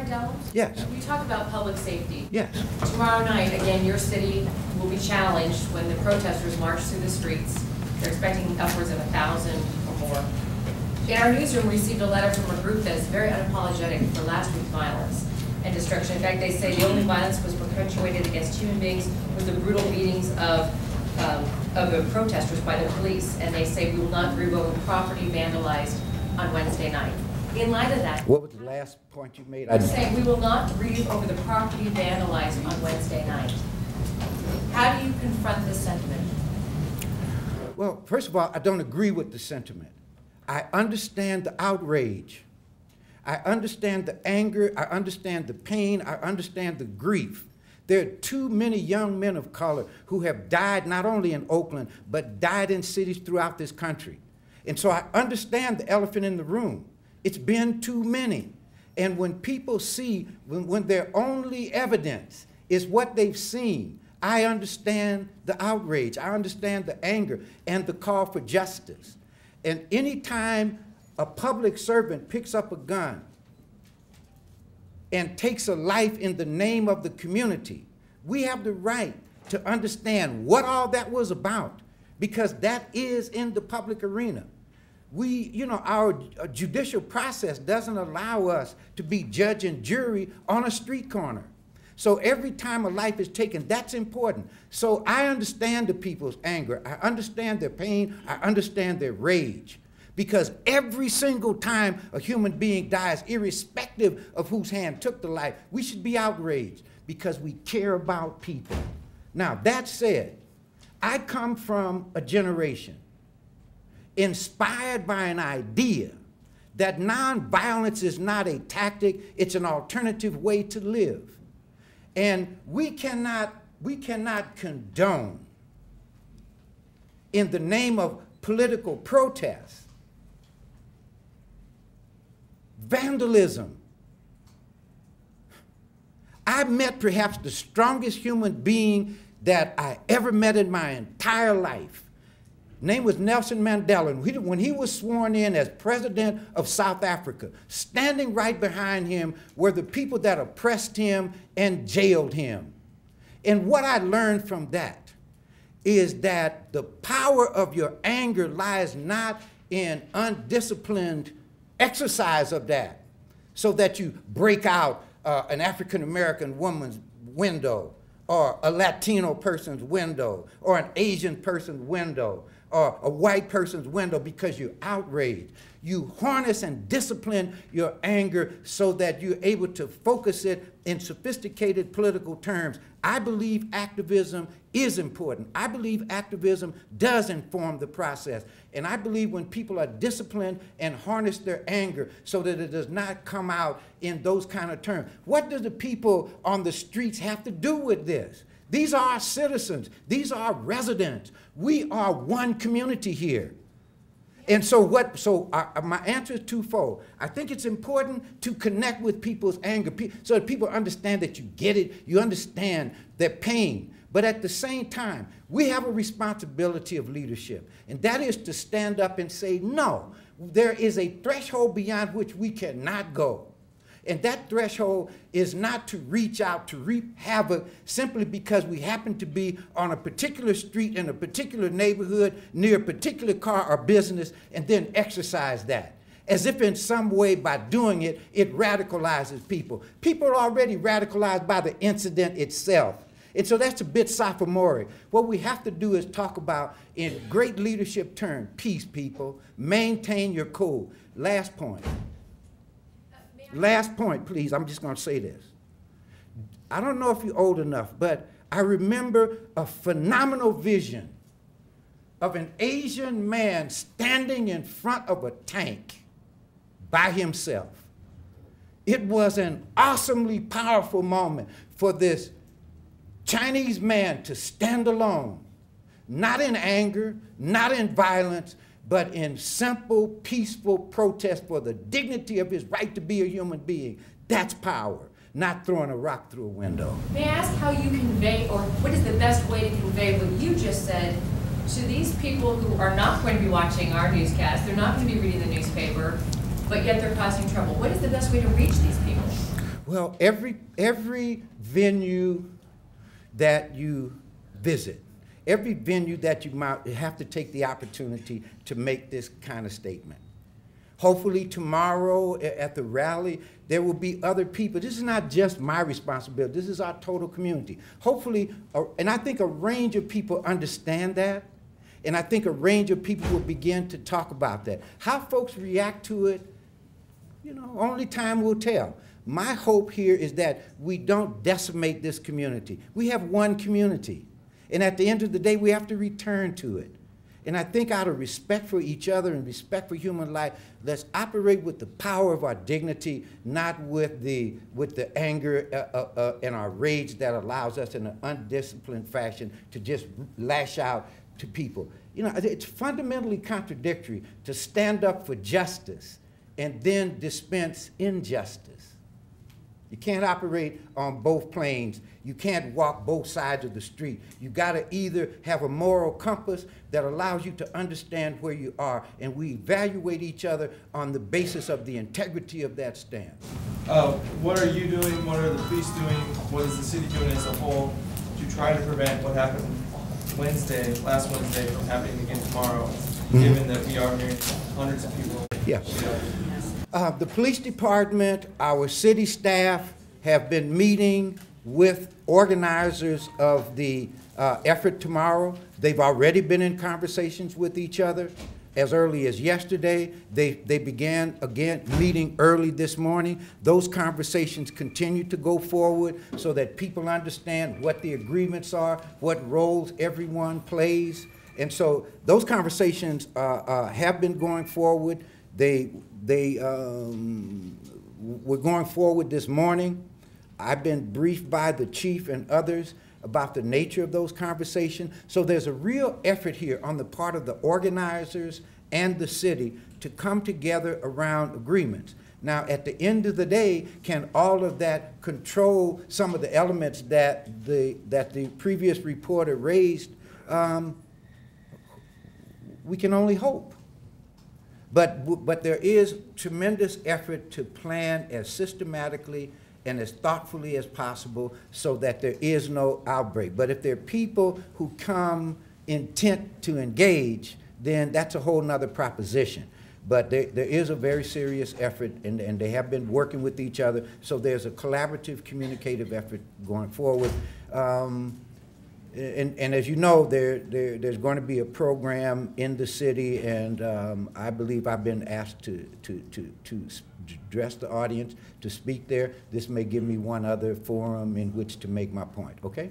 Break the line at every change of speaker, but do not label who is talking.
Dellums?
Yes.
We talk about public safety.
Yes.
Tomorrow night, again, your city will be challenged when the protesters march through the streets. They're expecting upwards of 1,000 or more. In our newsroom, we received a letter from a group that is very unapologetic for last week's violence and destruction. In fact, they say the only violence was perpetuated against human beings was the brutal beatings of the protesters by the police. And they say we will not grieve over property vandalized on Wednesday night. In light of that,
What was the last point you made?
I'm saying we will not grieve over the property vandalized on Wednesday night. How do you confront this sentiment?
Well, first of all, I don't agree with the sentiment. I understand the outrage. I understand the anger. I understand the pain. I understand the grief. There are too many young men of color who have died not only in Oakland, but died in cities throughout this country. And so I understand the elephant in the room. It's been too many. And when people see, when their only evidence is what they've seen, I understand the outrage. I understand the anger and the call for justice. And anytime a public servant picks up a gun and takes a life in the name of the community, we have the right to understand what all that was about, because that is in the public arena. Our judicial process doesn't allow us to be judge and jury on a street corner. So every time a life is taken, that's important. So I understand the people's anger. I understand their pain. I understand their rage. Because every single time a human being dies, irrespective of whose hand took the life, we should be outraged because we care about people. Now, that said, I come from a generation inspired by an idea that nonviolence is not a tactic, it's an alternative way to live. And we cannot condone, in the name of political protest, vandalism. I met perhaps the strongest human being that I ever met in my entire life. His name was Nelson Mandela. When he was sworn in as president of South Africa, standing right behind him were the people that oppressed him and jailed him. And what I learned from that is that the power of your anger lies not in undisciplined exercise of that, so that you break out an African-American woman's window, or a Latino person's window, or an Asian person's window, or a white person's window because you're outraged. You harness and discipline your anger so that you're able to focus it in sophisticated political terms. I believe activism is important. I believe activism does inform the process. And I believe when people are disciplined and harness their anger so that it does not come out in those kind of terms. What do the people on the streets have to do with this? These are our citizens. These are our residents. We are one community here. And so my answer is twofold. I think it's important to connect with people's anger so that people understand that you get it, you understand their pain. But at the same time, we have a responsibility of leadership, and that is to stand up and say, no, there is a threshold beyond which we cannot go. And that threshold is not to reach out to reap havoc simply because we happen to be on a particular street in a particular neighborhood near a particular car or business and then exercise that. As if in some way by doing it, it radicalizes people. People are already radicalized by the incident itself. And so that's a bit sophomoric. What we have to do is talk about, in great leadership terms, peace, people. Maintain your cool. Last point. Last point, please. I'm just going to say this. I don't know if you're old enough, but I remember a phenomenal vision of an Asian man standing in front of a tank by himself. It was an awesomely powerful moment for this Chinese man to stand alone, not in anger, not in violence, but in simple, peaceful protest for the dignity of his right to be a human being. That's power, not throwing a rock through a window.
May I ask how you convey, or what is the best way to convey what you just said to these people who are not going to be watching our newscast, they're not going to be reading the newspaper, but yet they're causing trouble? What is the best way to reach these people?
Well, every venue that you visit, every venue that you might have to take the opportunity to make this kind of statement. Hopefully tomorrow at the rally, there will be other people. This is not just my responsibility. This is our total community. Hopefully, and I think a range of people understand that, and I think a range of people will begin to talk about that. How folks react to it, you know, only time will tell. My hope here is that we don't decimate this community. We have one community, and at the end of the day, we have to return to it. And I think out of respect for each other and respect for human life, let's operate with the power of our dignity, not with the anger and our rage that allows us in an undisciplined fashion to just lash out to people. You know, it's fundamentally contradictory to stand up for justice and then dispense injustice. You can't operate on both planes. You can't walk both sides of the street. You got to either have a moral compass that allows you to understand where you are, and we evaluate each other on the basis of the integrity of that stance.
What are you doing? What are the police doing? What is the city doing as a whole to try to prevent what happened last Wednesday, from happening again tomorrow, given that we are hearing hundreds of people?
Yeah. The police department, our city staff have been meeting with organizers of the effort tomorrow. They've already been in conversations with each other. As early as yesterday, they began again meeting early this morning. Those conversations continue to go forward so that people understand what the agreements are, what roles everyone plays. And so those conversations have been going forward. They were going forward this morning. I've been briefed by the chief and others about the nature of those conversations. So there's a real effort here on the part of the organizers and the city to come together around agreements. Now, at the end of the day, can all of that control some of the elements that the previous reporter raised? We can only hope. But there is tremendous effort to plan as systematically and as thoughtfully as possible so that there is no outbreak. But if there are people who come intent to engage, then that's a whole nother proposition. But there is a very serious effort, and they have been working with each other, so there's a collaborative, communicative effort going forward. And as you know, there's going to be a program in the city, and I believe I've been asked to address the audience, to speak there. This may give me one other forum in which to make my point, okay?